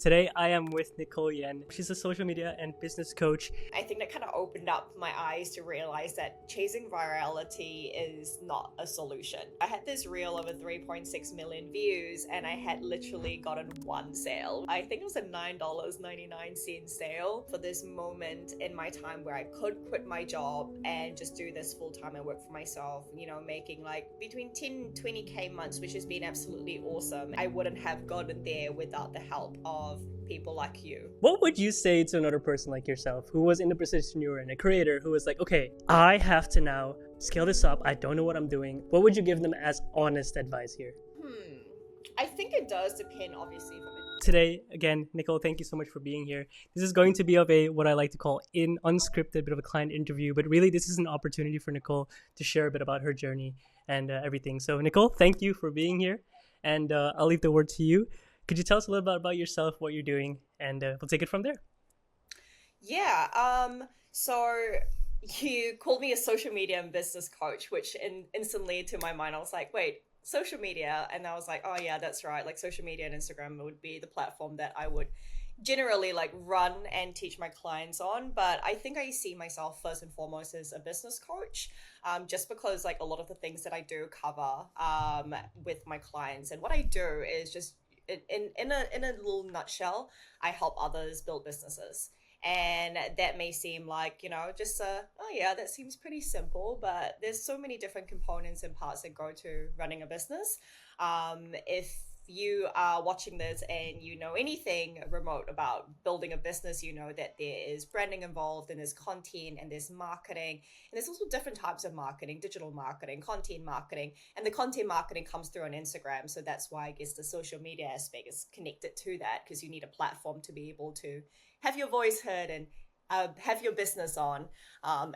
Today I am with Nicole Yen. She's a social media and business coach. I think that kind of opened up my eyes to realize that chasing virality is not a solution. I had this reel over 3.6 million views and I had literally gotten one sale. I think it was a $9.99 sale for this moment in my time where I could quit my job and just do this full time and work for myself, making like between 10 20k months, which has been absolutely awesome. I wouldn't have gotten there without the help of people like you. What would you say to another person like yourself who was in the position you were in, a creator who was like, okay, I have to now scale this up. I don't know what I'm doing. What would you give them as honest advice here? I think it does depend, obviously. Today, again, Nicole, thank you so much for being here. This is going to be of a, what I like to call an unscripted bit of a client interview, but really this is an opportunity for Nicole to share a bit about her journey and everything. So Nicole, thank you for being here, and I'll leave the word to you. Could you tell us a little bit about yourself, what you're doing, and we'll take it from there. Yeah, so you called me a social media and business coach, which instantly to my mind, I was like, wait, social media? And I was like, oh yeah, that's right. Like social media and Instagram would be the platform that I would generally like run and teach my clients on. But I think I see myself first and foremost as a business coach, just because like a lot of the things that I do cover with my clients, and what I do is just in a little nutshell, I help others build businesses. And that may seem like, just oh yeah, that seems pretty simple, but there's so many different components and parts that go to running a business. If you are watching this and you know anything remote about building a business, you know that there is branding involved, and there's content, and there's marketing, and there's also different types of marketing: digital marketing, content marketing, and the content marketing comes through on Instagram. So that's why I guess the social media aspect is connected to that, because you need a platform to be able to have your voice heard and have your business on,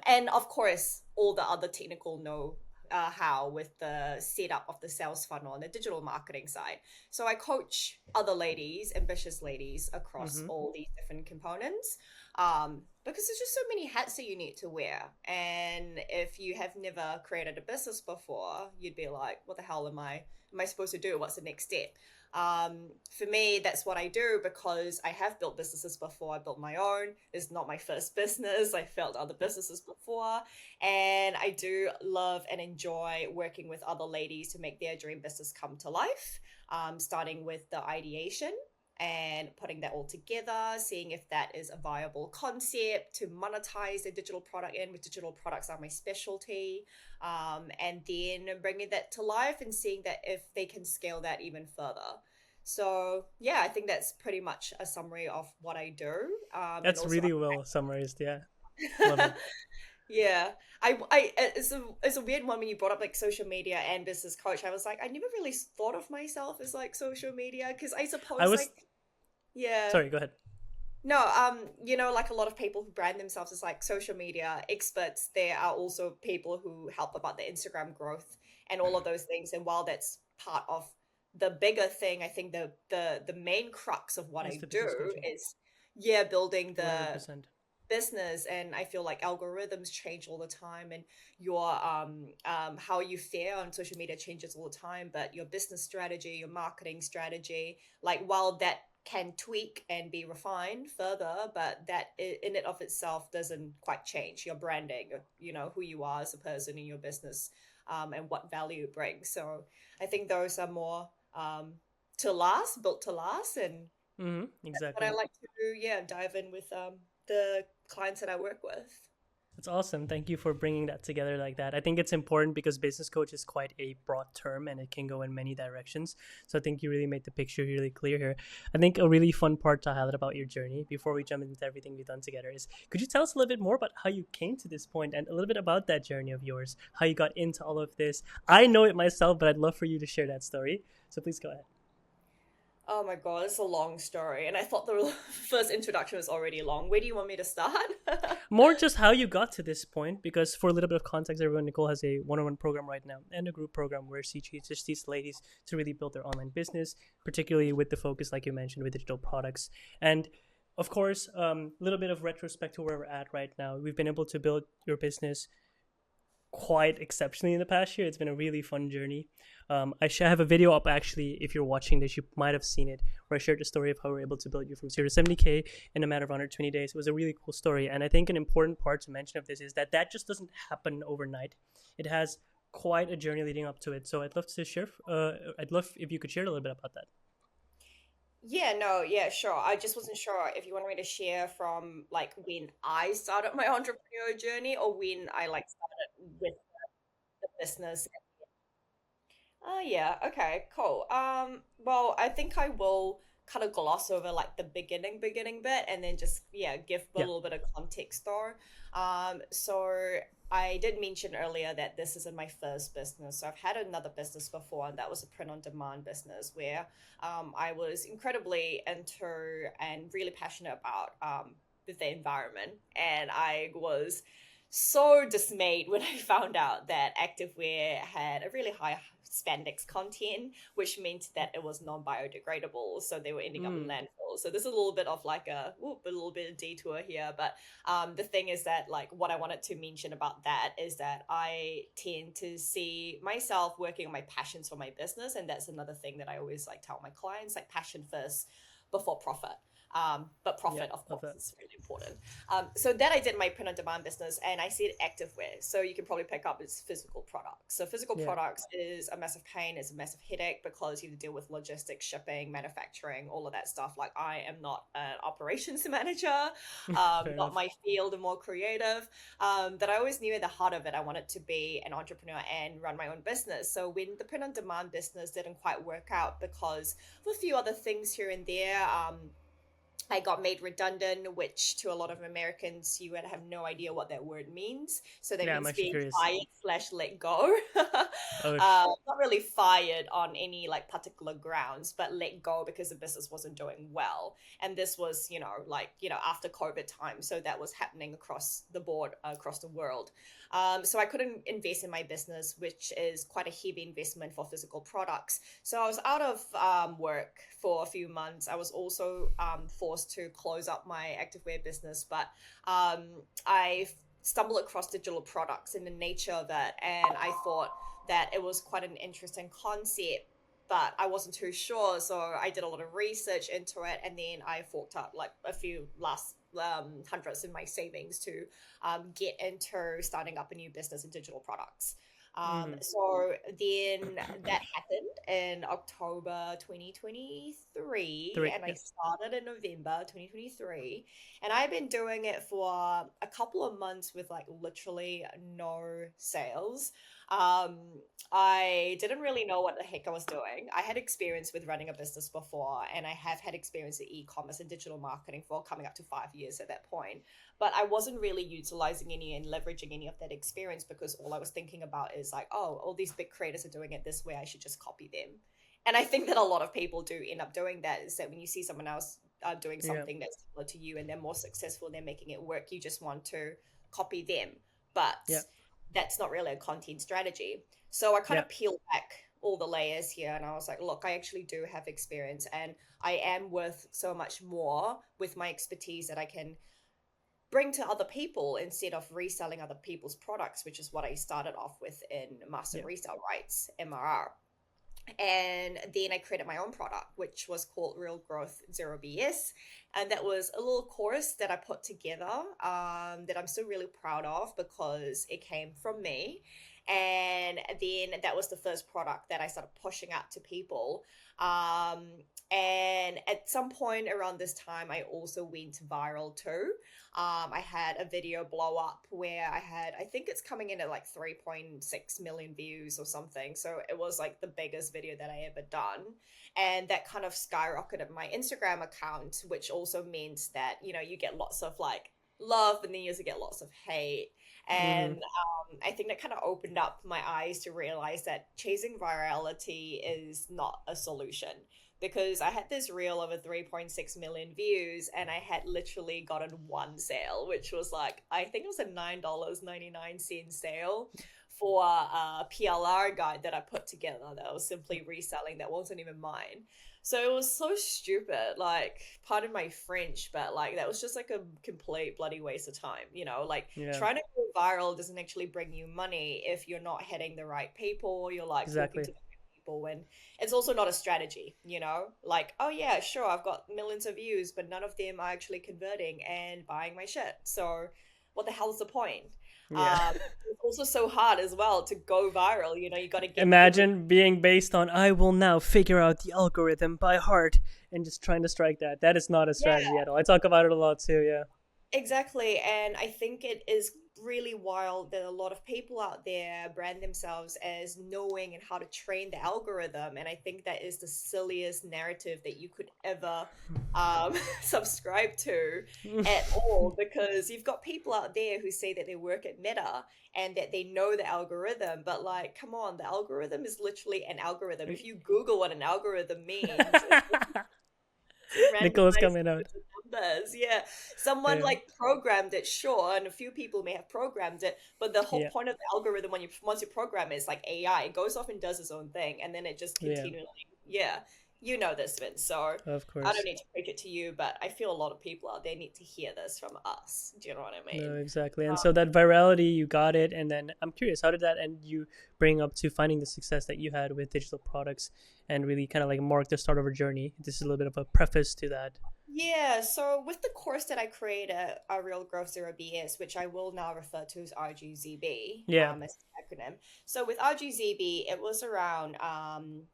and of course all the other technical how with the setup of the sales funnel and the digital marketing side. So I coach other ladies, ambitious ladies, across all these different components, because there's just so many hats that you need to wear. And if you have never created a business before, you'd be like, what the hell am I supposed to do? What's the next step? For me, that's what I do, because I have built businesses before. I built my own. It's not my first business. I failed other businesses before, and I do love and enjoy working with other ladies to make their dream business come to life, starting with the ideation and putting that all together, seeing if that is a viable concept to monetize a digital product in, which digital products are my specialty, and then bringing that to life and seeing that if they can scale that even further. So yeah, I think that's pretty much a summary of what I do. That's really well summarized. Yeah, love it. Yeah, it's a weird one when you brought up like social media and business coach. I was like, I never really thought of myself as like social media, because I suppose yeah. Sorry, go ahead. No, like a lot of people who brand themselves as like social media experts, there are also people who help about the Instagram growth and all of those things. And while that's part of the bigger thing, I think the main crux of what I do is building the 100%. business. And I feel like algorithms change all the time, and your how you fare on social media changes all the time, but your business strategy, your marketing strategy, like while that can tweak and be refined further, but that in it of itself doesn't quite change your branding, who you are as a person in your business, and what value it brings. So I think those are more built to last, and exactly. what I like to do, dive in with the clients that I work with. That's awesome. Thank you for bringing that together like that. I think it's important because business coach is quite a broad term and it can go in many directions. So I think you really made the picture really clear here. I think a really fun part to highlight about your journey before we jump into everything we've done together is, could you tell us a little bit more about how you came to this point and a little bit about that journey of yours, how you got into all of this? I know it myself, but I'd love for you to share that story. So please go ahead. Oh my God, it's a long story. And I thought the first introduction was already long. Where do you want me to start? More just how you got to this point, because for a little bit of context, everyone, Nicole has a one-on-one program right now and a group program where she teaches these ladies to really build their online business, particularly with the focus, like you mentioned, with digital products. And of course, a little bit of retrospect to where we're at right now. We've been able to build your business quite exceptionally in the past year. It's been a really fun journey. I should have a video up actually. If you're watching this, you might have seen it, where I shared the story of how we were able to build you from 0 to 70K in a matter of 120 days. It was a really cool story, and I think an important part to mention of this is that that just doesn't happen overnight. It has quite a journey leading up to it. So I'd love to share. I'd love if you could share a little bit about that. Yeah, no, yeah, sure. I just wasn't sure if you wanted me to share from like when I started my entrepreneur journey or when I like started with the business. Oh yeah, okay, cool. Well, I think I will kind of gloss over like the beginning bit and then just give a Yeah. little bit of context though. So I did mention earlier that this isn't my first business. So I've had another business before, and that was a print on demand business where I was incredibly into and really passionate about the environment, and I was so dismayed when I found out that activewear had a really high spandex content, which meant that it was non-biodegradable. So they were ending up in Mm, landfill. So this is a little bit of like a little bit of detour here. But the thing is that like what I wanted to mention about that is that I tend to see myself working on my passions for my business. And that's another thing that I always like tell my clients, like passion first before profit. But yeah. profit, of Love course, that. is really important. So that I did my print on demand business, and I said activewear. So you can probably pick up as physical products. So physical Yeah. products is a massive pain, is a massive headache because you have to deal with logistics, shipping, manufacturing, all of that stuff. Like I am not an operations manager, Fair not enough. my field, and more creative. But I always knew at the heart of it, I wanted to be an entrepreneur and run my own business. So when the print on demand business didn't quite work out because of a few other things here and there, I got made redundant, which to a lot of Americans, you would have no idea what that word means. So that Yeah, I'm means actually being curious. fired slash let go. Oh, Not really fired on any like particular grounds, but let go because the business wasn't doing well. And this was, after COVID time. So that was happening across the board, across the world. So I couldn't invest in my business, which is quite a heavy investment for physical products. So I was out of work for a few months. I was also forced to close up my activewear business, but I stumbled across digital products and the nature of it, and I thought that it was quite an interesting concept. But I wasn't too sure, so I did a lot of research into it, and then I forked out like a few last hundreds in my savings to get into starting up a new business in digital products. mm, So then that happened in October 2023, 3. and I Yeah. started in November 2023. And I've been doing it for a couple of months with like literally no sales. Um, I didn't really know what the heck I was doing. I had experience with running a business before, and I have had experience in e-commerce and digital marketing for coming up to 5 years at that point, but I wasn't really utilizing any and leveraging any of that experience because all I was thinking about is like, oh, all these big creators are doing it this way, I should just copy them. And I think that a lot of people do end up doing that, is that when you see someone else doing Yeah. something that's similar to you and they're more successful and they're making it work, you just want to copy them. But Yeah. that's not really a content strategy. So I kind Yeah. of peeled back all the layers here and I was like, look, I actually do have experience and I am worth so much more with my expertise that I can bring to other people instead of reselling other people's products, which is what I started off with in Master Yeah. Resale Rights, MRR. And then I created my own product, which was called Real Growth Zero BS. And that was a little course that I put together that I'm still really proud of because it came from me. And then that was the first product that I started pushing out to people. Um, and at some point around this time, I also went viral too. I had a video blow up where I think it's coming in at like 3.6 million views or something. So it was like the biggest video that I ever done. And that kind of skyrocketed my Instagram account, which also means that, you get lots of like love and then you also get lots of hate. And Mm, I think that kind of opened up my eyes to realize that chasing virality is not a solution because I had this reel over 3.6 million views and I had literally gotten one sale, which was like, I think it was a $9.99 sale for a PLR guide that I put together that I was simply reselling that wasn't even mine. So it was so stupid. Like, pardon my French, but like that was just like a complete bloody waste of time. Like Yeah, trying to go viral doesn't actually bring you money if you're not hitting the right people. You're like talking exactly. to the right people, and it's also not a strategy. Like, oh yeah, sure, I've got millions of views, but none of them are actually converting and buying my shit. So what the hell's the point? Yeah. Um, it's also so hard as well to go viral. You got to get every. Imagine being based on I will now figure out the algorithm by heart and just trying to strike that. That is not a strategy Yeah. at all. I talk about it a lot too, yeah. Exactly. And I think it is really wild that a lot of people out there brand themselves as knowing and how to train the algorithm. And I think that is the silliest narrative that you could ever subscribe to at all, because you've got people out there who say that they work at Meta and that they know the algorithm. But, like, come on, the algorithm is literally an algorithm. If you Google what an algorithm means, it's to Nicole randomize coming out. the numbers. Yeah. Someone Yeah. like programmed it, sure, and a few people may have programmed it, but the whole Yeah. point of the algorithm when you once you program it is like AI. It goes off and does its own thing, and then it just Yeah. continually, yeah. You know this, Vince, so Of I don't course. need to break it to you, but I feel a lot of people out there need to hear this from us. Do you know what I No, mean? exactly. And so that virality, you got it. And then I'm curious, how did that end you bring up to finding the success that you had with digital products and really kind of like mark the start of a journey? This is a little bit of a preface to that. Yeah, so with the course that I created, a Real Growth Zero BS, which I will now refer to as RGZB, Yeah. as the acronym. So with RGZB, it was around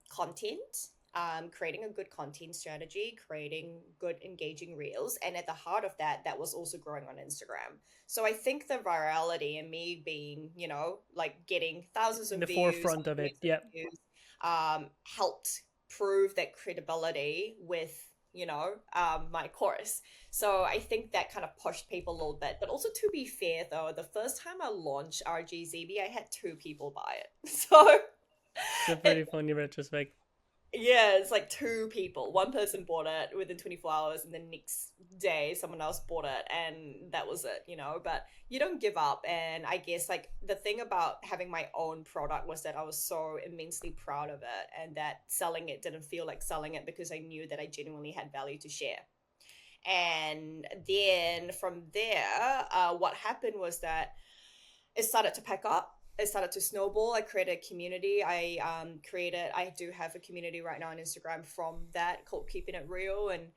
content, creating a good content strategy, creating good engaging reels, and at the heart of that, that was also growing on Instagram. So I think the virality and me being, like getting thousands In of the views, forefront of it. millions of Yeah. views, helped prove that credibility with my course. So I think that kind of pushed people a little bit. But also, to be fair though, the first time I launched RGZB, I had two people buy it. So It's a it, pretty funny retrospect. yeah, it's like two people. One person bought it within 24 hours, and the next day someone else bought it, and that was it. But you don't give up. And I guess, like, the thing about having my own product was that I was so immensely proud of it, and that selling it didn't feel like selling it because I knew that I genuinely had value to share. And then from there, what happened was that it started to pack up. It started to snowball. I created a community. I do have a community right now on Instagram from that called Keeping It Real, and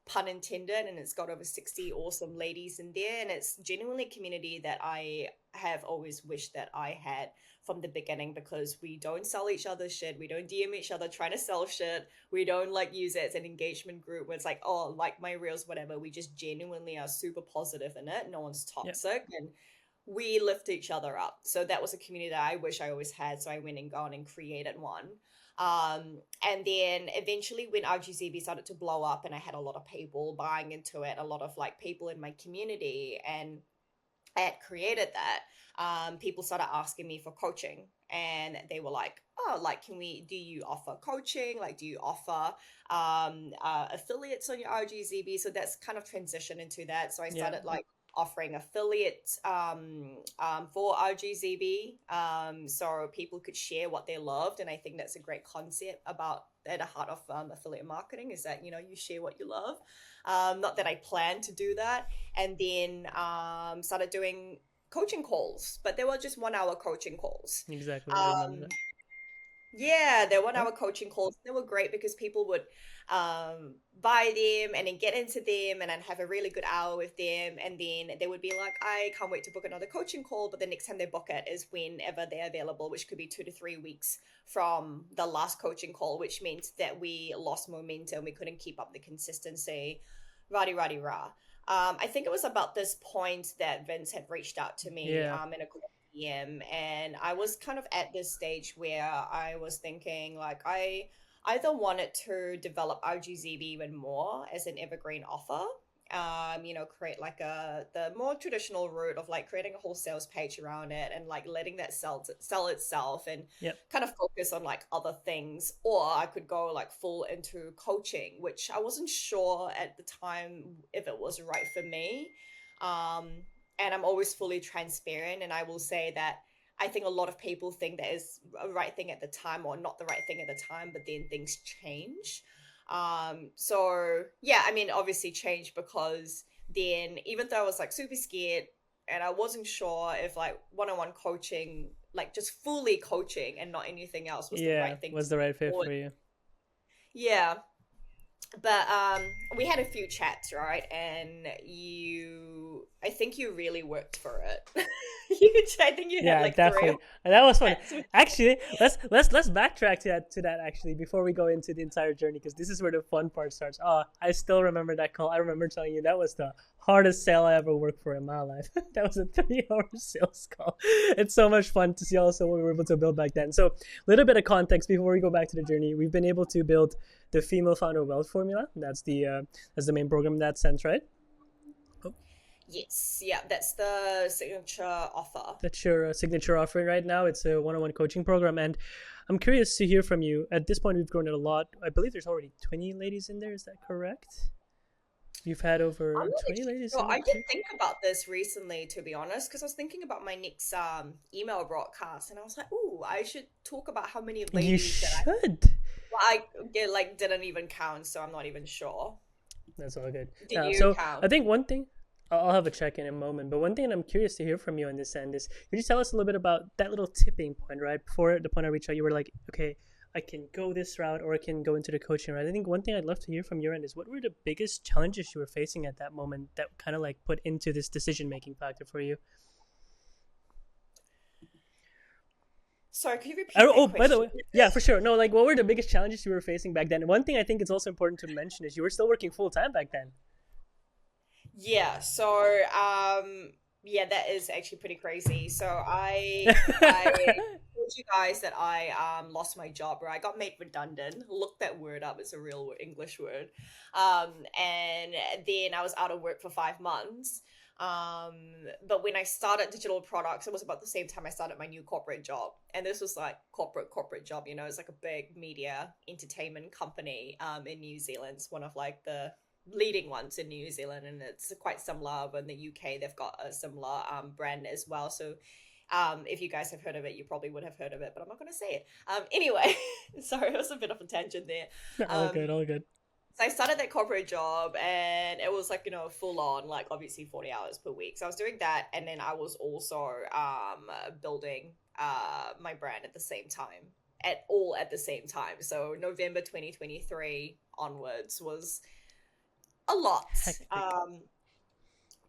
pun intended, and it's got over 60 awesome ladies in there. And it's genuinely a community that I have always wished that I had from the beginning, because we don't sell each other shit. We don't DM each other trying to sell shit. We don't like use it as an engagement group where it's like, oh, like my reels, whatever. We just genuinely are super positive in it. No one's Yeah. toxic, and we lift each other up. So that was a community that I wish I always had. So I went and gone and created one. And then eventually when RGCB started to blow up and I had a lot of people buying into it, a lot of like people in my community, and I had created that, people started asking me for coaching, and they were like, oh, like, do you offer coaching? Like, do you offer affiliates on your RGZB? So that's kind of transitioned into that. So I Yeah. started like offering affiliates for RGZB, so people could share what they loved. And I think that's a great concept about at the heart of affiliate marketing, is that you share what you love. Not that I planned to do that. And then started doing coaching calls, but they were just 1 hour coaching calls. Exactly. I remember Um, that. yeah, they're one Yeah. hour coaching calls. They were great because people would buy them and then get into them and then have a really good hour with them. And then they would be like, I can't wait to book another coaching call. But the next time they book it is whenever they're available, which could be 2 to 3 weeks from the last coaching call, which means that we lost momentum. We couldn't keep up the consistency. Rah, rah, rah. I think it was about this point that Vince had reached out to me Yeah. in a DM, and I was kind of at this stage where I was thinking like I either wanted to develop RGZB even more as an evergreen offer, create like the more traditional route of like creating a whole sales page around it and like letting that sell itself, and Yep. kind of focus on like other things, or I could go like full into coaching, which I wasn't sure at the time if it was right for me. Um, and I'm always fully transparent, and I will say that I think a lot of people think that is a right thing at the time or not the right thing at the time, but then things change. So yeah, I mean, obviously changed because then even though I was like super scared and I wasn't sure if like one-on-one coaching, like just fully coaching and not anything else was the Yeah, right thing to was the right fit support. for you. Yeah, but we had a few chats, right? And I think you really worked for it. I think you had Yeah, like three or definitely. And that was four fun. chats with Actually, let's backtrack to that actually before we go into the entire journey because this is where the fun part starts. Oh, I still remember that call. I remember telling you that was the hardest sale I ever worked for in my life. That was a 3 hour sales call. It's so much fun to see also what we were able to build back then. So, a little bit of context before we go back to the journey. We've been able to build the Female Founder Wealth Formula. That's the main program in that sense, right? Yes, yeah, that's the signature offer. That's your signature offering right now. It's a one-on-one coaching program, and I'm curious to hear from you. At this point, we've grown it a lot. I believe there's already 20 ladies in there. Is that correct? You've had I'm over not 20 actually ladies sure. in I it did too. think about this recently, to be honest, because I was thinking about my next email broadcast, and I was like, "Ooh, I should talk about how many You ladies that should. I get like didn't even count, so I'm not even sure. That's all good. Did Now, you so count? I think one thing I'll have a check in a moment, but one thing I'm curious to hear from you on this end is could you tell us a little bit about that little tipping point, right? Before the point I reached out, you were like, okay, I can go this route or I can go into the coaching route. I think one thing I'd love to hear from your end is what were the biggest challenges you were facing at that moment that kind of like put into this decision making factor for you? Sorry, could you repeat that Oh, by the question? way, yeah, for sure. No, like, what were the biggest challenges you were facing back then? And one thing I think it's also important to mention is you were still working full time back then. Yeah, so yeah, that is actually pretty crazy. So I told you guys that I lost my job, or I got made redundant. Look that word up, it's a real English word. And then I was out of work for 5 months. Um, but when I started digital products, it was about the same time I started my new corporate job. And this was like corporate job, it's like a big media entertainment company in New Zealand. It's one of like the leading ones in New Zealand, and it's quite similar. In the UK, they've got a similar brand as well. So, if you guys have heard of it, you probably would have heard of it, but I'm not going to say it. Anyway, sorry, it was a bit of a tangent there. All good, Um, all good. so I started that corporate job, and it was like full on, like obviously 40 hours per week. So I was doing that, and then I was also building my brand at the same time. At the same time. So November 2023 onwards was a lot. Hectic.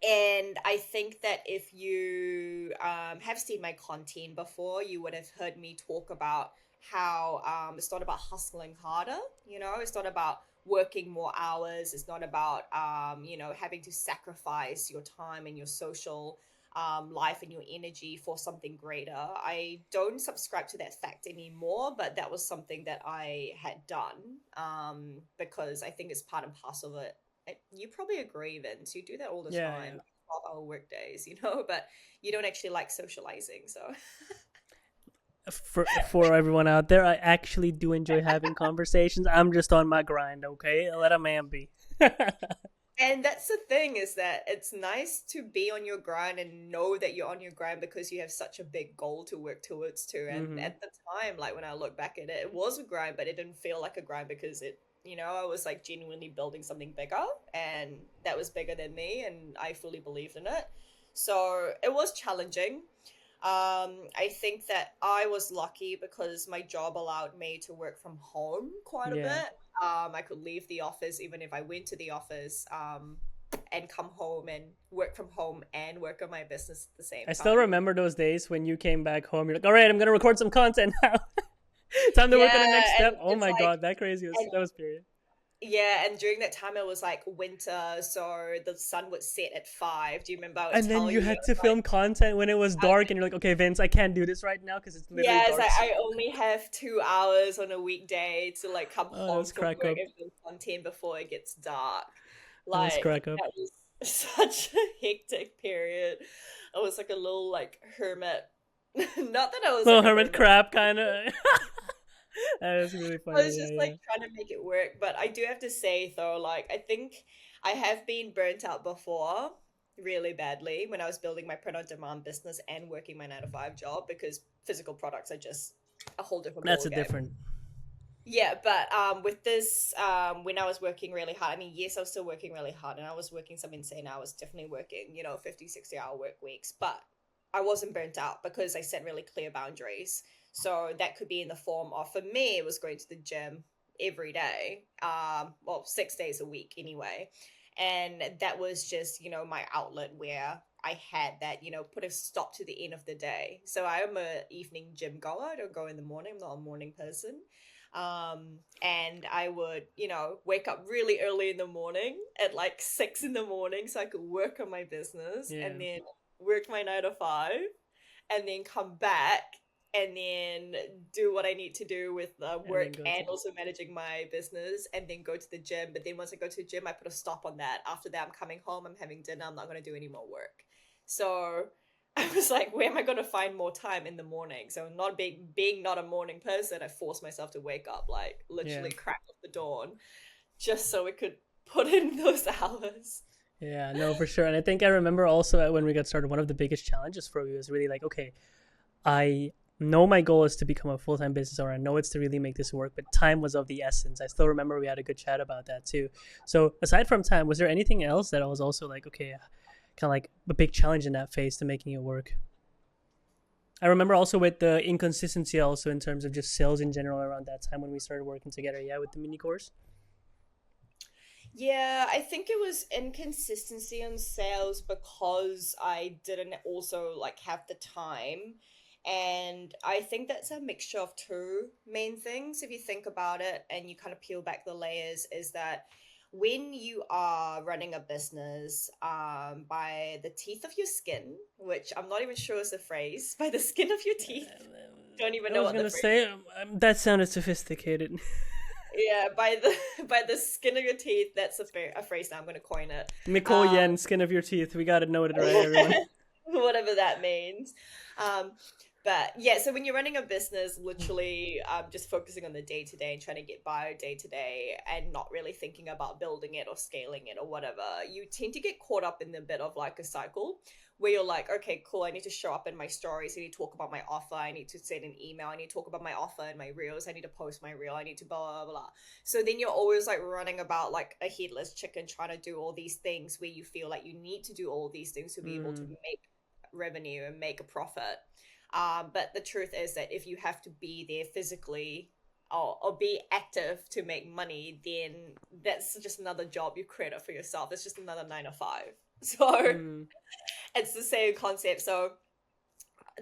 And I think that if you have seen my content before, you would have heard me talk about how it's not about hustling harder, it's not about working more hours, it's not about, having to sacrifice your time and your social life and your energy for something greater. I don't subscribe to that fact anymore, but that was something that I had done because I think it's part and parcel of it. You probably agree, Vince. You do that all the Yeah, time, yeah. 12-hour work days, but you don't actually like socializing. So, For everyone out there, I actually do enjoy having conversations. I'm just on my grind, okay? Let a man be. and that's the thing is that it's nice to be on your grind and know that you're on your grind because you have such a big goal to work towards too. And Hmm. at the time, like when I look back at it, it was a grind, but it didn't feel like a grind because I was like genuinely building something bigger and that was bigger than me and I fully believed in it. So it was challenging. I think that I was lucky because my job allowed me to work from home quite a Yeah. bit. I could leave the office even if I went to the office, and come home and work from home and work on my business at the same I still time. remember those days when you came back home. You're like, all right, I'm going to record some content now. Time to work on the Yeah, next and step. Oh it's my like, God, that crazy was, and that was period. yeah, and during that time it was like winter, so the sun would set at 5. Do you remember I would And then tell you you? had to film content when it was dark, and you're like, okay, Vince, I can't do this right now because it's literally Yeah, it's dark. like I only have 2 hours on a weekday to like come Oh, that was home from crack work up. and film content before it gets dark. That was Like crack up. that was such a hectic period. I was like a little like hermit. Not that I was Little like a hermit hermit. crab kind of. That was really I funny. was Yeah, just yeah. like trying to make it work. But I do have to say though, like I think I have been burnt out before really badly when I was building my print on demand business and working my 9 to 5 job because physical products are just a whole different That's ball a game. different. Yeah, but with this, when I was working really hard, I mean, yes, I was still working really hard and I was working some insane hours, definitely working, 50, 60 hour work weeks, but I wasn't burnt out because I set really clear boundaries. So that could be in the form of, for me, it was going to the gym every day, well, 6 days a week anyway. And that was just, my outlet where I had that, put a stop to the end of the day. So I am a evening gym goer. I don't go in the morning. I'm not a morning person. And I would, wake up really early in the morning at like 6 in the morning so I could work on my business Yeah, and then work my 9 to 5 and then come back and then do what I need to do with and then work go and to also managing my business and then go to the gym. But then once I go to the gym, I put a stop on that. After that, I'm coming home, I'm having dinner, I'm not going to do any more work. So I was like, where am I going to find more time in the morning? So not being not a morning person, I forced myself to wake up like yeah. literally crack of the dawn just so I could put in those hours. Yeah, no, for sure. And I think I remember also when we got started, one of the biggest challenges for me was really like, okay, I know my goal is to become a full time business owner. I know it's to really make this work, but time was of the essence. I still remember we had a good chat about that too. So aside from time, was there anything else that I was also like, okay, kind of like a big challenge in that phase to making it work? I remember also with the inconsistency, also in terms of just sales in general around that time when we started working together. Yeah, with the mini course. Yeah, I think it was inconsistency on sales because I didn't also like have the time. And I think that's a mixture of two main things. If you think about it and you kind of peel back the layers, is that when you are running a business, by the teeth of your skin, which I'm not even sure is a phrase, by the skin of your teeth, don't even I know was what the gonna phrase. say that sounded sophisticated. Yeah, by the by the skin of your teeth. That's a phrase now. I'm going to coin it. Nicole Um, Yen, skin of your teeth. We got to note it right, everyone. whatever that means. Um, but yeah, so when you're running a business, literally just focusing on the day to day and trying to get by day to day and not really thinking about building it or scaling it or whatever, you tend to get caught up in the bit of like a cycle where you're like, okay, cool, I need to show up in my stories. I need to talk about my offer. I need to send an email. I need to talk about my offer and my reels. I need to post my reel. I need to blah, blah, blah. So then you're always like running about like a headless chicken trying to do all these things where you feel like you need to do all these things to be able to Mm, make revenue and make a profit. But the truth is that if you have to be there physically or be active to make money, then that's just another job you create for yourself. It's just another 9 to 5. So mm, it's the same concept. So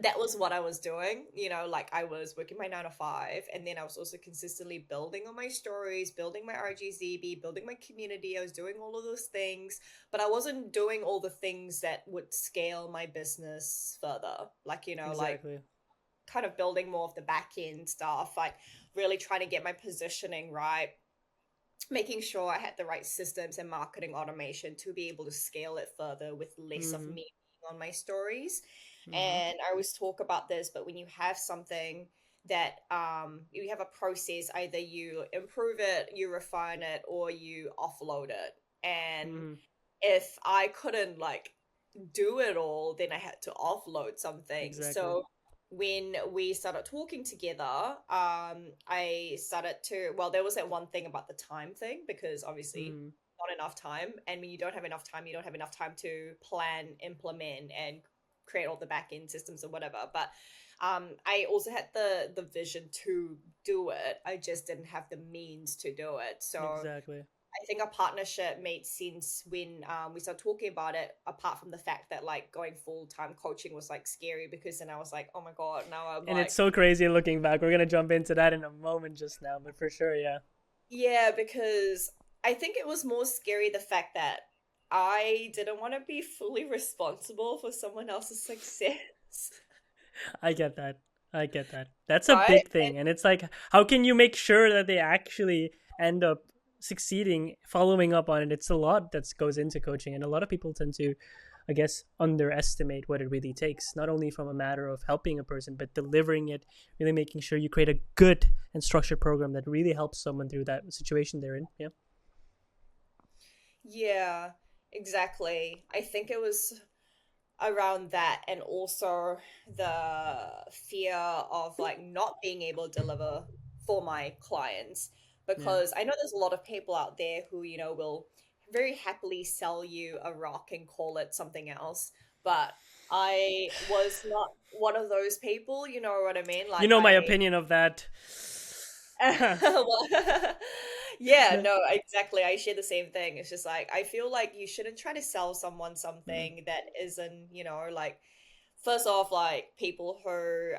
that was what I was doing. Like I was working my 9 to 5, and then I was also consistently building on my stories, building my RGZB, building my community. I was doing all of those things, but I wasn't doing all the things that would scale my business further. Like, like exactly. kind of building more of the back end stuff, like really trying to get my positioning right, making sure I had the right systems and marketing automation to be able to scale it further with less of Mm, me on my stories. mm-hmm, And I always talk about this, but when you have something that you have a process, either you improve it, you refine it, or you offload it. And mm, if I couldn't like do it all, then I had to offload some things. exactly. So when we started talking together, I started to, well, there was that one thing about the time thing, because obviously Mm, not enough time. And when you don't have enough time, you don't have enough time to plan, implement, and create all the back end systems or whatever. But I also had the vision to do it. I just didn't have the means to do it. So exactly. I think a partnership made sense when we started talking about it, apart from the fact that like going full time coaching was like scary, because then I was like, oh my God, now I'm And it's like, so crazy looking back. We're gonna jump into that in a moment just now, but for sure, yeah. yeah, because I think it was more scary the fact that I didn't want to be fully responsible for someone else's success, I get that. I get that. That's a right? big thing. And it's like, how can you make sure that they actually end up succeeding, following up on it? It's a lot that goes into coaching. And a lot of people tend to, I guess, underestimate what it really takes, not only from a matter of helping a person, but delivering it, really making sure you create a good and structured program that really helps someone through that situation they're in. Yeah. Yeah, exactly. I think it was around that, and also the fear of like not being able to deliver for my clients, Yeah. because I know there's a lot of people out there who, will very happily sell you a rock and call it something else. But I was not one of those people, you know what I mean? You Like know my opinion of that. well, yeah, No. no, exactly. I share the same thing. It's just like I feel like you shouldn't try to sell someone Mm. something that isn't, like first off, like people who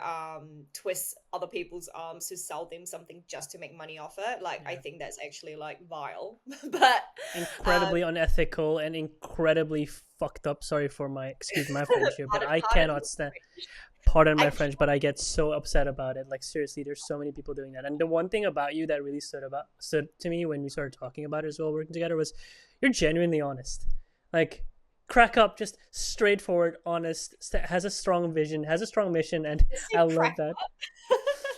twist other people's arms to sell them something just to make money off it. Like I Yeah. think that's actually like vile. But um Incredibly unethical and incredibly fucked up. Sorry for my excuse my French here, but pardon, I pardon cannot the stand. French. Pardon I my can't. French, but I get so upset about it. Like seriously, there's so many people doing that. And the one thing about you that really stood to me when we started talking about it as well, working together, was you're genuinely honest. Like crack up, just straightforward, honest, has a strong vision, has a strong mission, and Just say I crack love that. up.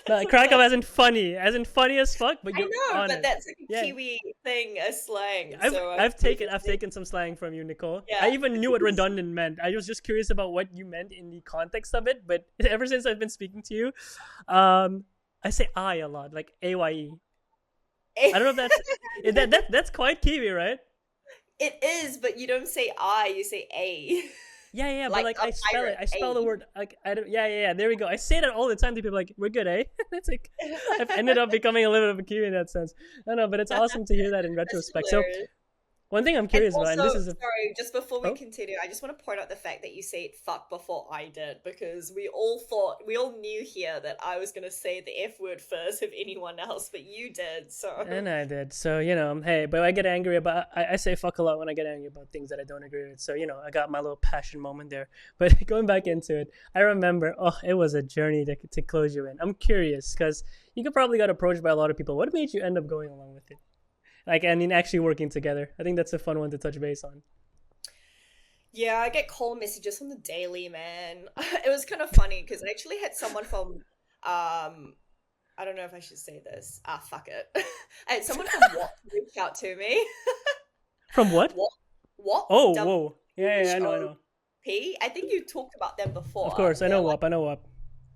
That's No, what crack up that's as in funny as fuck, but I you're know, but honest. that's like a Yeah, Kiwi thing, a slang. I've So I I've suppose taken I've taken some slang from you, Nicole. I yeah. even knew what redundant meant. I was just curious about what you meant in the context of it. But ever since I've been speaking to you, um, I say I a lot, like AYE. I don't know if that's that's quite Kiwi, right? It is, but you don't say I, you say a. Yeah, yeah, but Like like a I spell it. pirate, I spell the a. word like I don't. Yeah, yeah, yeah. There we go. I say that all the time to people. Like we're good, eh? It's like I've ended up becoming a little bit of a Kiwi in that sense. No, no, but it's awesome to hear that in That's retrospect. So hilarious. one thing I'm And curious about, also, and this is a sorry, just before we oh continue, I just want to point out the fact that you said fuck before I did, because we all knew here that I was going to say the F word first of anyone else, but you did, so. And I did. So, hey, but I get angry about, I say fuck a lot when I get angry about things that I don't agree with. So, I got my little passion moment there. But going back into it, I remember, it was a journey to close you in. I'm curious because you could probably got approached by a lot of people. What made you end up going along with it? Like, I mean, actually working together. I think that's a fun one to touch base on. Yeah, I get call messages on the daily, man. It was kind of funny because I actually had someone from I don't know if I should say this. Ah, fuck it. I had someone from What reach out to me. From what? What? What? Oh, W whoa. Yeah, yeah, H I know, I O know. P. I think you talked about them Of before. course, I They're know like WAP, I know WAP.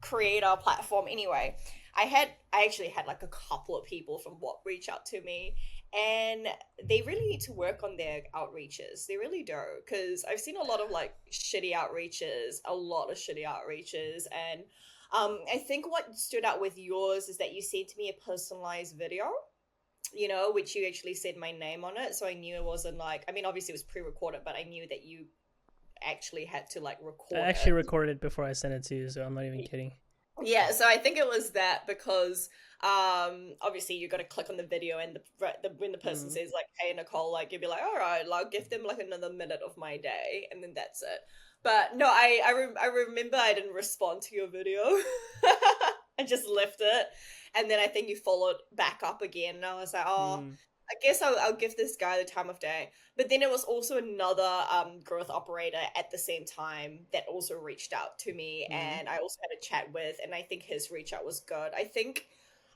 creator platform. Anyway, I actually had like a couple of people from What reach out to me, and they really need to work on their outreaches. They really do, because I've seen a lot of like shitty outreaches, a lot of shitty outreaches, and I think what stood out with yours is that you sent me a personalized video, which you actually said my name on it. So I knew it wasn't like, I mean, obviously it was pre recorded, but I knew that you actually had to like I record actually it. recorded it before I sent it to you, so I'm not even kidding. Yeah, so I think it was that because obviously you got to click on the video, and when the person Mm. says like, "Hey Nicole," like you'd be like, "All right, I'll give them like another minute of my day," and then that's it. But no, I remember I didn't respond to your video. I just left it, and then I think you followed back up again, and I was like, "Oh, Mm. I guess I'll give this guy the time of day." But then it was also another growth operator at the same time that also reached out to me, Mm. and I also had a chat with, and I think his reach out was good. I think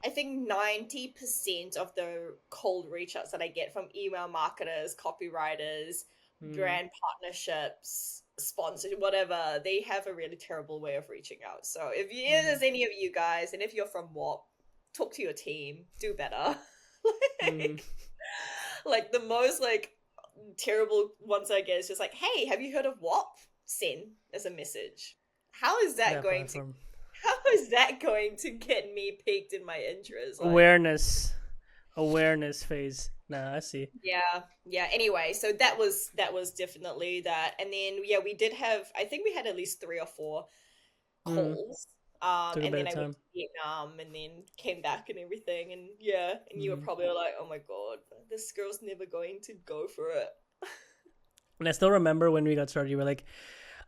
90% of the cold reach outs that I get from email marketers, copywriters, Mm. brand partnerships, sponsorship, whatever, they have a really terrible way of reaching out. So if Mm. there's any of you guys, and if you're from WAP, talk to your team, do better. Mm. like, like the most like terrible ones I get is just like, hey, have you heard of WAP? Send as a message. How is that That going to platform. how is that going to get me piqued in my interest? Like, Awareness. Awareness phase. Nah, I see. yeah. Anyway, so that was definitely that. And then yeah, we did have, I think we had at least three or four Mm. calls. Took a And bit then of I went time. to Vietnam and then came back and everything. And yeah, and you were Mm. probably like, oh my God, this girl's never going to go for it. And I still remember when we got started, you were like,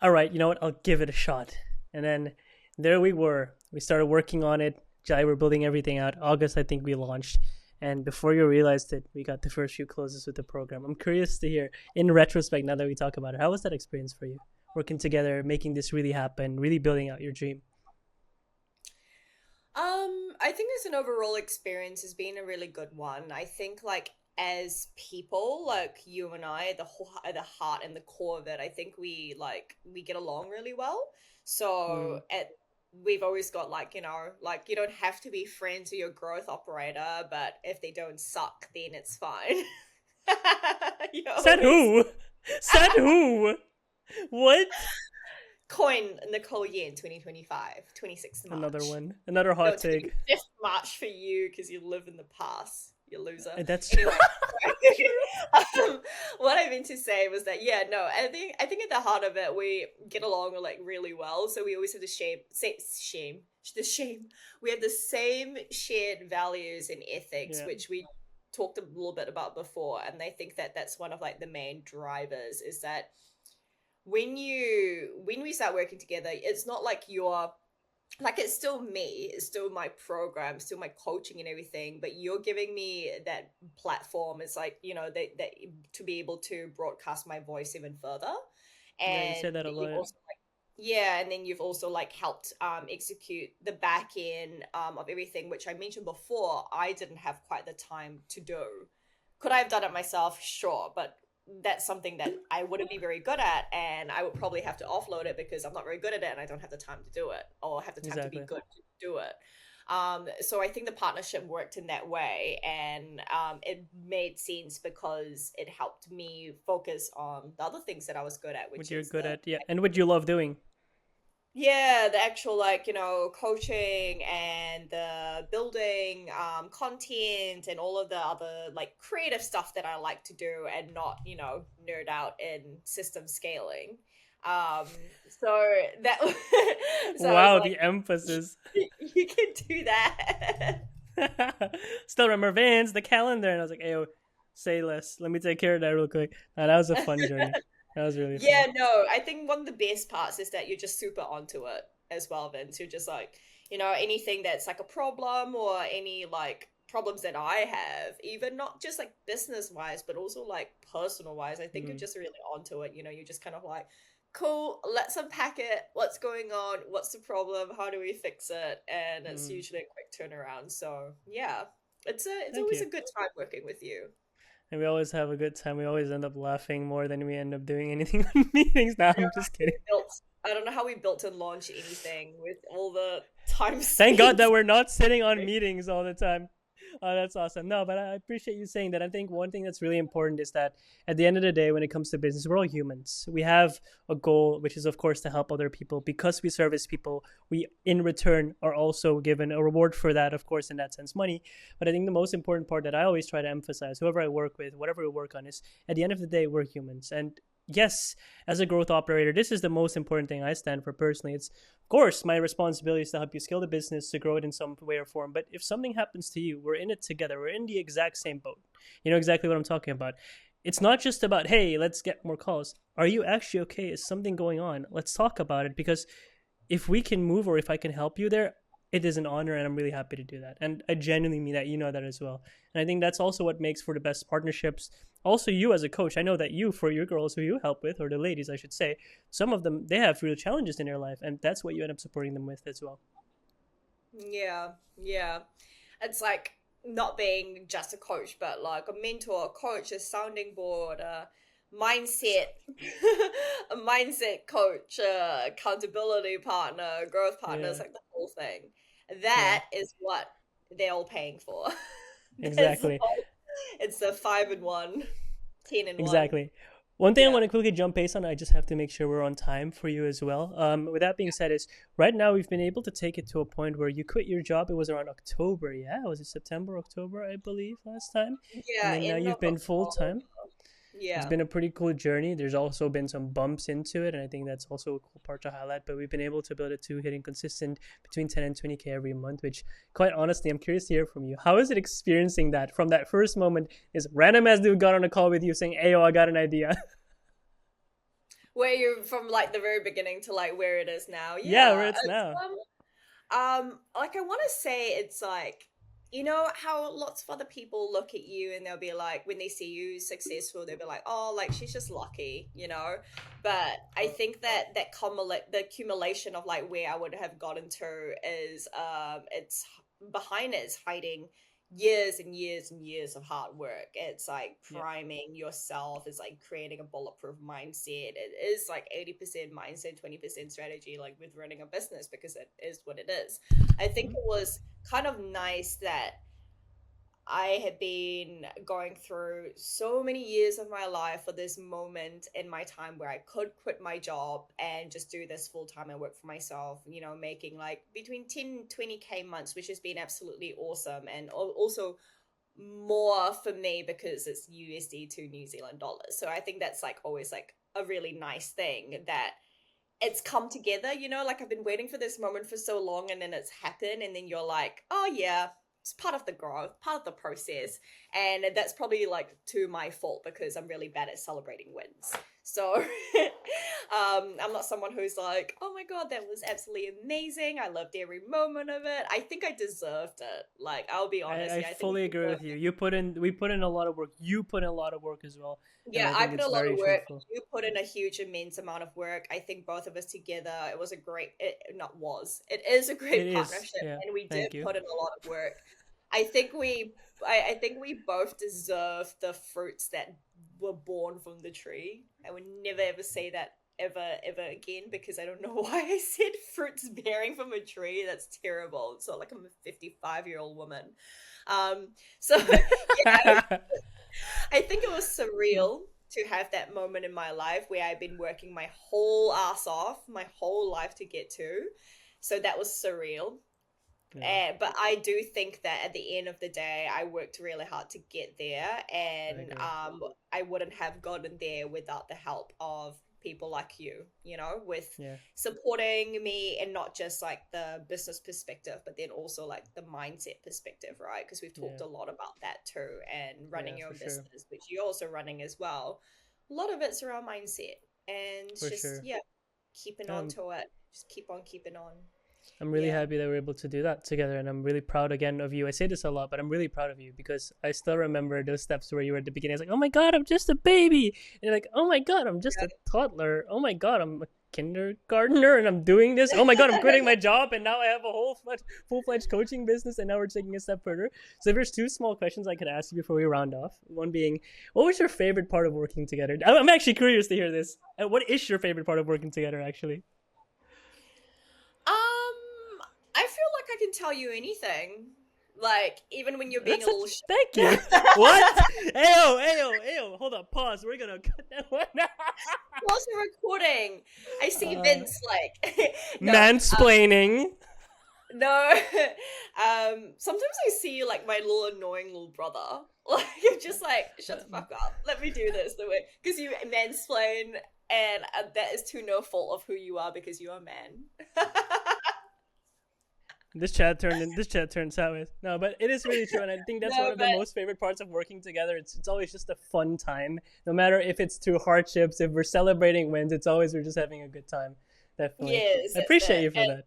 all right, you know what? I'll give it a shot. And then there we were. We started working on it. July, we're building everything out. August, I think we launched. And before you realized it, we got the first few closes with the program. I'm curious to hear, in retrospect, now that we talk about it, how was that experience for you? Working together, making this really happen, really building out your dream. I think as an overall experience has been a really good one. I think like as people, like you and I, the heart and the core of it, I think we get along really well. So Mm. at we've always got like, like you don't have to be friends with your growth operator, but if they don't suck, then it's fine. You Said always who? Said who? What? coin Nicole Yen 2025, 26th Another March. one. Another No, hot take. 25th March for you because you live in the past, you loser. That's true. Anyway, what I meant to say was that yeah, no, I think at the heart of it we get along like really well. So we always have the shame. We have the same shared values and ethics, Yeah. which we talked a little bit about before, and I think that that's one of like the main drivers is that when we start working together, it's not like you're like it's still me, it's still my program, still my coaching and everything, but you're giving me that platform. It's like, that to be able to broadcast my voice even further. Yeah, you And said that a you've lot. also yeah, and then you've also like helped execute the back end of everything, which I mentioned before. I didn't have quite the time to do. Could I have done it myself? Sure, but that's something that I wouldn't be very good at, and I would probably have to offload it because I'm not very good at it, and I don't have the time to do it, or have the time to be Exactly. good to do it. So I think the partnership worked in that way, and it made sense because it helped me focus on the other things that I was good at, What which you're is good at, yeah, and what you love doing. yeah, the actual like, coaching and the building content and all of the other like creative stuff that I like to do and not, nerd out in system scaling. Um so that so I was Wow, like, the emphasis. you can do that. Still remember Vans, the calendar, and I was like, "Ayo, say less. Let me take care of that real quick." That was a fun journey. That was really fun. Yeah, no, I think one of the best parts is that you're just super onto it as well, Vince. You're just like, anything that's like a problem or any like problems that I have, even not just like business wise, but also like personal wise, I think you're Mm, just really onto it. You're just kind of like, cool, let's unpack it. What's going on? What's the problem? How do we fix it? And it's mm. usually a quick turnaround. So yeah, it's Thank always you. a good time working with you. And we always have a good time. We always end up laughing more than we end up doing anything on meetings. Now I'm just kidding. Built I don't know how we built and launched anything with all the time Thank God spent. that we're not sitting on meetings all the time. Oh, that's awesome. No, but I appreciate you saying that. I think one thing that's really important is that at the end of the day, when it comes to business, we're all humans. We have a goal, which is, of course, to help other people. Because we service people, we, in return, are also given a reward for that, of course, in that sense, money. But I think the most important part that I always try to emphasize, whoever I work with, whatever we work on, is at the end of the day, we're humans. And yes, as a growth operator, this is the most important thing I stand for personally. It's of course my responsibility is to help you scale the business to grow it in some way or form. But if something happens to you, we're in it together. We're in the exact same boat. You know exactly what I'm talking about. It's not just about, hey, let's get more calls. Are you actually okay? Is something going on? Let's talk about it, because if we can move or if I can help you there, it is an honor, and I'm really happy to do that. And I genuinely mean that. You know that as well. And I think that's also what makes for the best partnerships. Also, you as a coach, I know that you, for your girls who you help with, or the ladies, I should say, some of them, they have real challenges in their life, and that's what you end up supporting them with as well. Yeah, yeah. It's like not being just a coach, but like a mentor, a coach, a sounding board, a mindset, a mindset coach, accountability partner, growth partner. It's Yeah, like the whole thing. yeah, That is what they're all paying for. That's exactly. it's the 5 in 1, 10 in 1. Exactly. One thing I Yeah. want to quickly jump base on, I just have to make sure we're on time for you as well. With that being said, is right now we've been able to take it to a point where you quit your job. It was around October, yeah? Was it September, October, I believe, last time? And Yeah, then now end of you've been full October. time. It's Yeah. been a pretty cool journey. There's also been some bumps into it, and I think that's also a cool part to highlight. But we've been able to build it to hitting consistent between 10 and 20K every month, which, quite honestly, I'm curious to hear from you. How is it experiencing that from that first moment? Is random as dude got on a call with you saying, "Hey, yo, I got an idea." Where you're from like the very beginning to like where it is now. Yeah, where Yeah. it's It's now. like I want to say it's like how lots of other people look at you and they'll be like when they see you successful they'll be like, oh, like she's just lucky. But I think that the accumulation of like where I would have gotten to is it's behind it is hiding years and years and years of hard work. It's like priming yourself, it's like creating a bulletproof mindset. It is like 80% mindset, 20% strategy, like with running a business, because it is what it is. I think it was kind of nice that I had been going through so many years of my life for this moment in my time where I could quit my job and just do this full time and work for myself, you know, making like between 10 20K months, which has been absolutely awesome. And also more for me because it's USD to New Zealand dollars. So I think that's like always like a really nice thing that it's come together, you know, like I've been waiting for this moment for so long and then it's happened and then you're like, oh yeah, it's part of the growth, part of the process. And that's probably like to my fault because I'm really bad at celebrating wins. So I'm not someone who's like, oh my God, that was absolutely amazing. I loved every moment of it. I think I deserved it. Like, I'll be honest. I Yeah, I think fully agree with you. We put in a lot of work. You put in a lot of work as well. And yeah, I I think put a it's lot very of work. fruitful. You put in a huge, immense amount of work. I think both of us together, it was a great, it is a It great is. partnership, Yeah. and we did Thank you. put in a lot of work. I think I think we both deserve the fruits that were born from the tree. I would never ever say that ever again because I don't know why I said fruits bearing from a tree. That's terrible. It's not like I'm a 55-year-old woman. So yeah, I think it was surreal to have that moment in my life where I've been working my whole ass off, my whole life to get to. So that was surreal. Yeah, But I do think that at the end of the day, I worked really hard to get there, I and agree. I wouldn't have gotten there without the help of people like you know, with Yeah. supporting me and not just like the business perspective, but then also like the mindset perspective, right? Because we've talked Yeah. a lot about that too, and running Yeah, your for own sure. business, which you're also running as well. A lot of it's around mindset, and it's For just sure. yeah, keeping on Um, to it, just keep on keeping on. I'm really Yeah. happy that we're able to do that together, and I'm really proud again of you. I say this a lot, but I'm really proud of you because I still remember those steps where you were at the beginning. It's like, oh my god, I'm just a baby, and you're like, oh my god, I'm just a toddler. Oh my god, I'm a kindergartner, and I'm doing this. Oh my god, I'm quitting my job, and now I have a full fledged coaching business, and now we're taking a step further. So there's two small questions I could ask you before we round off. One being, what was your favorite part of working together? I'm actually curious to hear this. What is your favorite part of working together, actually? I feel like I can tell you anything. Like, even when you're being That's a such. little Thank you. What? Ayo, ayo, ayo. Hold up. Pause. We're gonna cut that one. also recording. I see uh, Vince like no, mansplaining. no. Sometimes I see you like my little annoying little brother. Like you're just like, shut the fuck up. Let me do this the way because you mansplain, and that is to no fault of who you are because you are a man. This chat turned sideways. No, but it is really true, and I think that's one No, of the but most favorite parts of working together. It's always just a fun time, no matter if it's through hardships, if we're celebrating wins. It's always we're just having a good time. Definitely, yes, I that's appreciate it. you for that.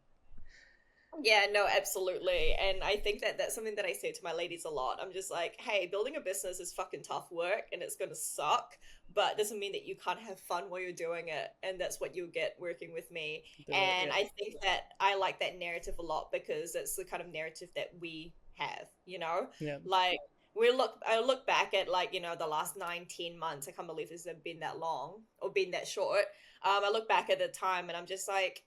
Yeah, no, absolutely. And I think that that's something that I say to my ladies a lot. I'm just like, hey, building a business is fucking tough work and it's going to suck, but it doesn't mean that you can't have fun while you're doing it. And that's what you'll get working with me. And Yeah, I think that I like that narrative a lot because it's the kind of narrative that we have, you know? yeah. Like, I look back at like, you know, the last 9, 10 months. I can't believe it's been that long or been that short. I look back at the time and I'm just like,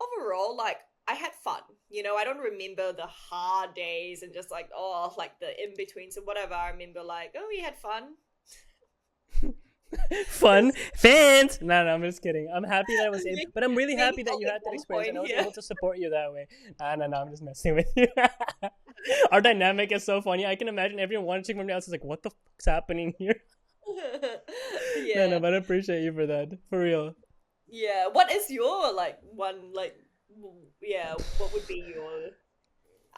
overall, like, I had fun. You know, I don't remember the hard days and just like, oh, like the in betweens and whatever. I remember like, oh, we had fun. Fun fans. No, I'm just kidding. I'm happy that I was able, Make, but I'm really making happy that all you the had that one experience and point I was here. able to support you that way. No, I'm just messing with you. Our dynamic is so funny. I can imagine everyone watching from the outside is like, what the fuck's happening here? No, Yeah. but I appreciate you for that. For real. Yeah. What is your like one like yeah, what would be your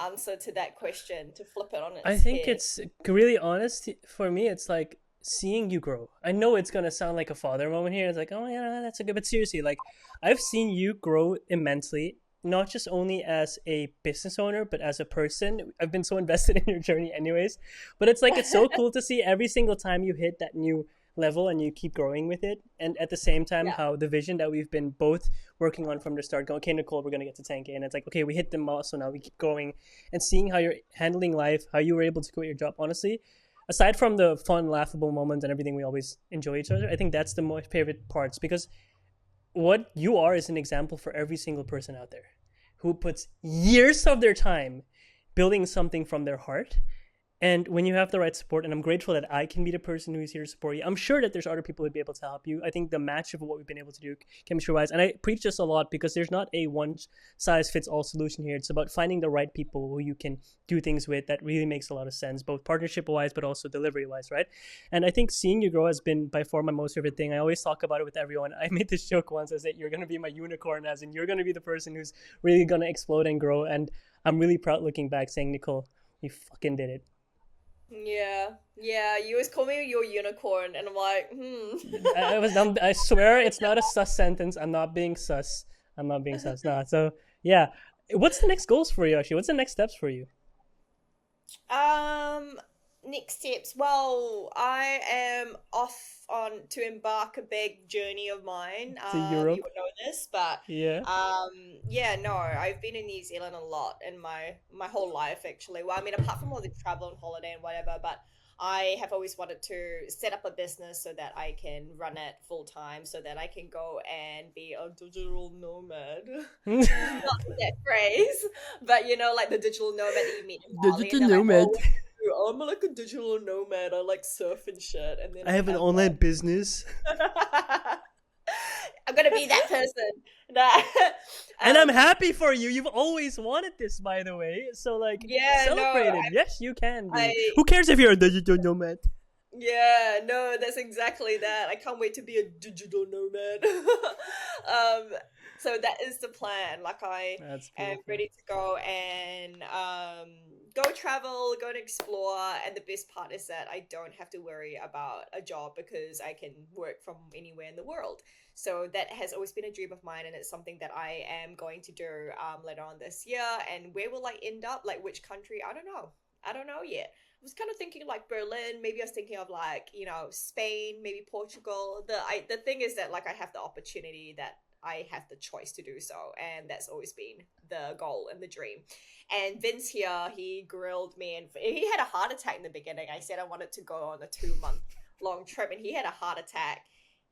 answer to that question to flip it on I its think head? it's really honest for me. It's like seeing you grow. I know it's gonna sound like a father moment here. It's like, oh yeah, that's a good. But seriously, like I've seen you grow immensely, not just only as a business owner, but as a person. I've been so invested in your journey, anyways. But it's like it's so cool to see every single time you hit that new level and you keep growing with it. And at the same time, Yeah. how the vision that we've been both working on from the start, going, okay, Nicole, we're going to get to 10K. And it's like, okay, we hit the milestone now, we keep going. And seeing how you're handling life, how you were able to quit your job, honestly, aside from the fun, laughable moments and everything, we always enjoy each other. I think that's the most favorite parts because what you are is an example for every single person out there who puts years of their time building something from their heart. And when you have the right support, and I'm grateful that I can be the person who's here to support you. I'm sure that there's other people who'd be able to help you. I think the match of what we've been able to do chemistry-wise, and I preach this a lot because there's not a one-size-fits-all solution here. It's about finding the right people who you can do things with that really makes a lot of sense, both partnership-wise, but also delivery-wise, right? And I think seeing you grow has been by far my most favorite thing. I always talk about it with everyone. I made this joke once. I said, you're going to be my unicorn, as in you're going to be the person who's really going to explode and grow. And I'm really proud looking back saying, Nicole, you fucking did it. Yeah, yeah. You always call me your unicorn, and I'm like, I swear it's not a sus sentence. I'm not being sus. I'm not being sus. No. So yeah. What's the next goals for you actually? What's the next steps for you? Um, next steps. Well, I am off on to embark a big journey of mine. To You Europe? would know this, but Yeah. um, yeah, no, I've been in New Zealand a lot in my whole life actually. Well, I mean, apart from all the travel and holiday and whatever, but I have always wanted to set up a business so that I can run it full time, so that I can go and be a digital nomad. Not that phrase, but like the digital nomad that you meet in Bali, Digital and they're like, nomad. "Oh, what do you do?" I'm like a digital nomad. I like surf and shit, and then I I have an have online business. like, I'm gonna be that person. That, And I'm um, happy for you. You've always wanted this, by the way. So like yeah, no, celebrate it. Yes, you can be. I, Who cares if you're a digital nomad? yeah, no, that's exactly that. I can't wait to be a digital nomad. um, so that is the plan. Like I That's am beautiful. ready to go and go travel, go and explore. And the best part is that I don't have to worry about a job because I can work from anywhere in the world. So that has always been a dream of mine, and it's something that I am going to do later on this year. And where will I end up? Like which country? I don't know. I don't know yet. Was kind of thinking like Berlin. Maybe I was thinking of like Spain, maybe Portugal. The thing is that like I have the opportunity that I have the choice to do so, and that's always been the goal and the dream. And Vince here, he grilled me, and he had a heart attack in the beginning. I said I wanted to go on a 2 month long trip, and he had a heart attack.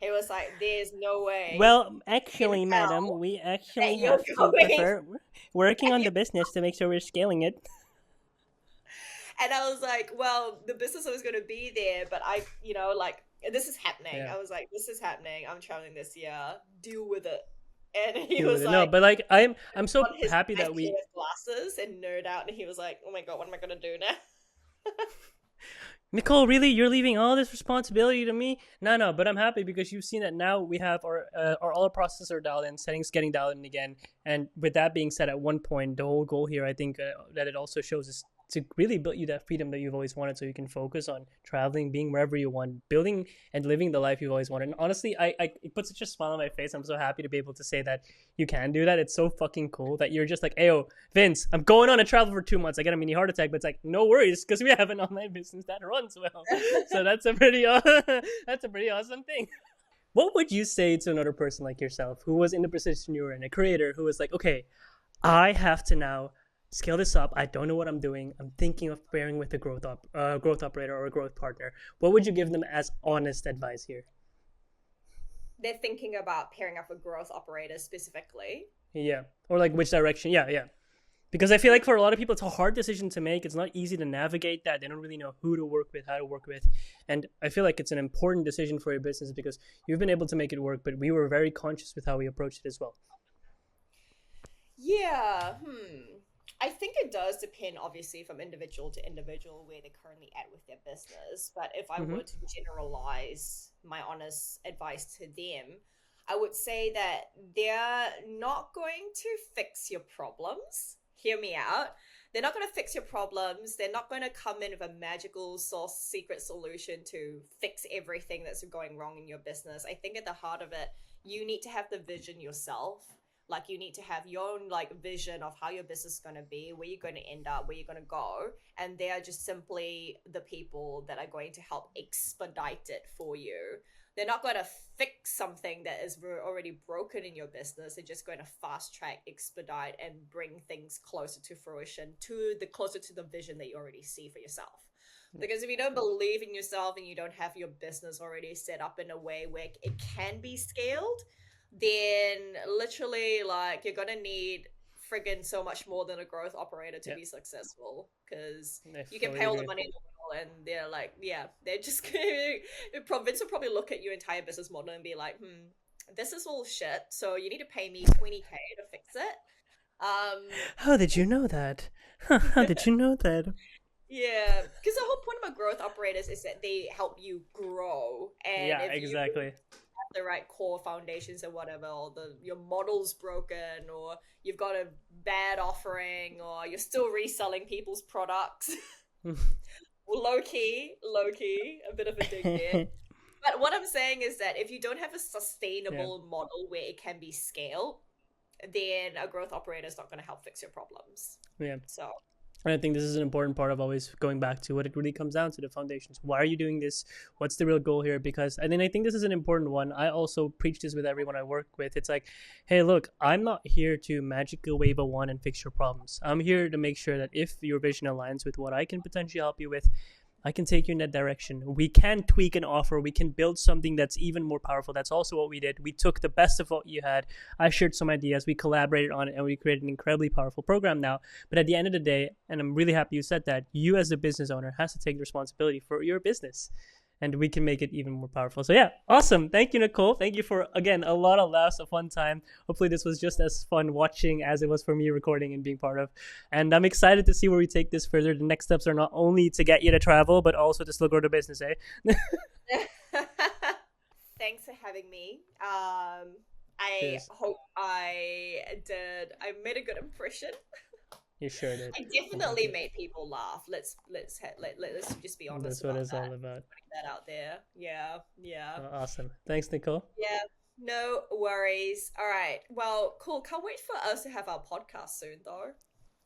He was like, "There's no way Well, in actually, madam, hell we that actually you're have to going." prefer working on the business to make sure we're scaling it. And I was like, well, the business was going to be there, but like, this is happening. Yeah, I was like, this is happening. I'm traveling this year. Deal with it. And he deal with was it. No, like, but like I'm so on his happy nice that pair we. of glasses and nerd out. And he was like, oh my God, what am I going to do now? Nicole, really, you're leaving all this responsibility to me? No, no, but I'm happy because you've seen that now we have our all our processes are dialed in, settings getting dialed in again. And with that being said, at one point, the whole goal here, I think that it also shows is to really build you that freedom that you've always wanted, so you can focus on traveling, being wherever you want, building and living the life you've always wanted. And honestly, I it puts such a smile on my face. I'm so happy to be able to say that you can do that. It's so fucking cool that you're just like, "Ayo, Vince, I'm going on a travel for 2 months. I get a mini heart attack," but it's like, no worries, because we have an online business that runs well. So that's a pretty that's a pretty awesome thing. What would you say to another person like yourself who was in the position you were in, a creator who was like, okay, I have to now scale this up. I don't know what I'm doing. I'm thinking of pairing with a growth operator or a growth partner. What would you give them as honest advice here? They're thinking about pairing up with growth operators specifically. Yeah, or like which direction? Yeah, yeah. Because I feel like for a lot of people, it's a hard decision to make. It's not easy to navigate that. They don't really know who to work with, how to work with. And I feel like it's an important decision for your business because you've been able to make it work, but we were very conscious with how we approached it as well. Yeah, I think it does depend, obviously, from individual to individual where they're currently at with their business. But if I Mm-hmm. were to generalize my honest advice to them, I would say that they're not going to fix your problems. Hear me out. They're not going to fix your problems. They're not going to come in with a magical source secret solution to fix everything that's going wrong in your business. I think at the heart of it, you need to have the vision yourself. Like you need to have your own like vision of how your business is going to be, where you're going to end up, where you're going to go, and they are just simply the people that are going to help expedite it for you. They're not going to fix something that is already broken in your business. They're just going to fast track, expedite, and bring things closer to fruition, closer to the vision that you already see for yourself. Because if you don't believe in yourself and you don't have your business already set up in a way where it can be scaled, then literally like you're gonna need friggin' so much more than a growth operator to be successful, because I you can fully pay all the agree. money in the world and they're like, yeah, they're just Vince will probably look at your entire business model and be like, this is all shit, so you need to pay me 20K to fix it. How did you know that? How did you know that? Yeah, because the whole point of growth operators is that they help you grow, and Yeah, if you exactly. the right core foundations or whatever, or your model's broken, or you've got a bad offering, or you're still reselling people's products. Low key, a bit of a dig there. But what I'm saying is that if you don't have a Yeah. sustainable model where it can be scaled, then a growth operator is not going to help fix your problems. Yeah. So And I think this is an important part of always going back to what it really comes down to, the foundations. Why are you doing this? What's the real goal here? Because and then I think this is an important one. I also preach this with everyone I work with. It's like, hey, look, I'm not here to magically wave a wand and fix your problems. I'm here to make sure that if your vision aligns with what I can potentially help you with, I can take you in that direction. We can tweak an offer. We can build something that's even more powerful. That's also what we did. We took the best of what you had. I shared some ideas. We collaborated on it, and we created an incredibly powerful program now. But at the end of the day, and I'm really happy you said that, you as a business owner has to take responsibility for your business. And we can make it even more powerful. So yeah, awesome. Thank you, Nicole. Thank you for, again, a lot of laughs, a fun time. Hopefully this was just as fun watching as it was for me recording and being part of. And I'm excited to see where we take this further. The next steps are not only to get you to travel, but also to still grow the business, eh? thanks for having me. I Cheers. hope I made a good impression. You sure did. I Thank definitely you. made people laugh. Let's just be honest That's what about it's that. all about. Putting that out there. Yeah, yeah, Awesome. Thanks, Nicole. yeah. No worries. All right. Well, cool. Can't wait for us to have our podcast soon, though.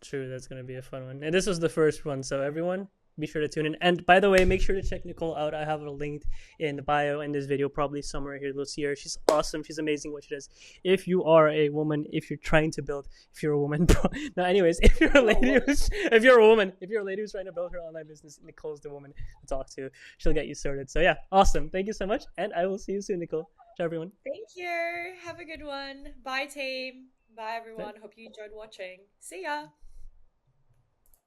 True, that's going to be a fun one. And this was the first one, so everyone, be sure to tune in. And by the way, make sure to check Nicole out. I have her linked in the bio in this video, probably somewhere here. You'll see her. She's awesome. She's amazing what she does. If you are a woman, if you're trying to build, if you're a woman, no, anyways, if you're a lady, if you're a woman, if you're a lady who's trying to build her online business, Nicole's the woman to talk to. She'll get you started. So yeah, awesome. Thank you so much, and I will see you soon, Nicole. Ciao, everyone. Thank you. Have a good one. Bye, team. Bye, Bye. everyone. Hope you enjoyed watching. See ya.